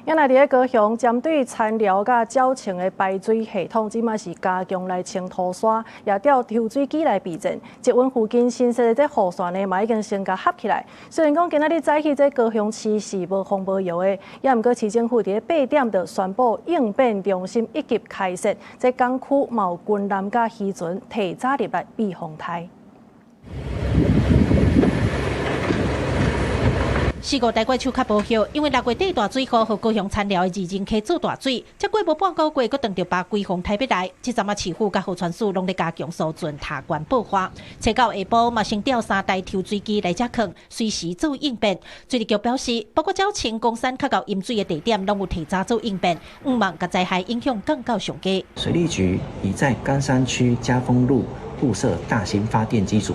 因來佇高雄針對殘寮甲沼清的排水系統，即馬是加強來清塗刷，也調抽水機來備戰。捷運附近新設的這護線呢，嘛已經先甲合起來。雖然講今仔日早起這高雄市是無風無雨的，也毋過市政府佇8點就宣布應變中心一級開設，這港區嘛有軍艦甲漁船提早入來避風台。4月大概手較無效，因為6月底大水庫和高雄殘寮的二人溪做大水，才過無半個月，佫撞到把規風台要來。這陣啊，市府甲河川署攏在加強疏浚塔管爆發，車到下晡嘛先調3台抽水機來遮囥，隨時做應變。水利局表示，包括沼清、公山較到淹水的地點，攏有提早做應變，毋望甲災害影響降到上低。水利局已在岡山區嘉豐路布設大型發電機組。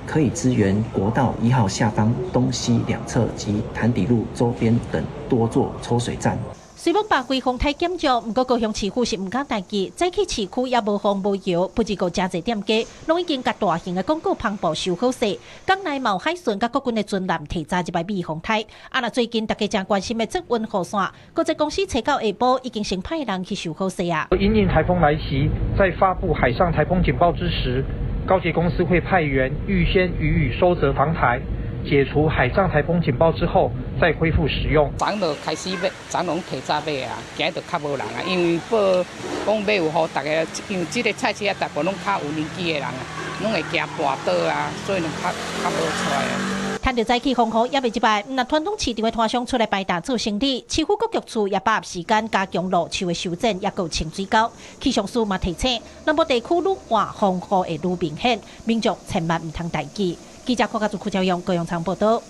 可以支援國道1號下方東西兩側及潭底路周邊等多座抽水站。雖要把規風台減少，不過高雄市府是唔敢代誌，早起市區也無風無雨，不只有真儕店家，攏已經甲大型的廣告篷布收好勢。港內嘛有海巡甲國軍的軍艦提早入來避風台。若最近大家真關心的捷運護線，國際公司車到下晡已經先派人去收好勢啊。因應颱風來襲，在發布海上颱風警報之時，高捷公司會派員預先予以收責防台，解除海上颱風警報之後，再恢復使用。昨就開始買，昨攏提早買啊，今就較無人啊，因為講買有好大家，因為這個菜市啊，大部攏較有年紀的人啊，攏會驚跋倒啊，所以攏較無出來啊。趁着早起風雨也未一擺，若傳統市場的攤商出來排檔做生意，市府各局處也把握時間加強路樹的修整，也有清水溝。氣象署嘛提醒，南部地區愈晚風雨會愈明顯，民眾千萬唔通大意。記者柯家做邱朝陽高雄場報道。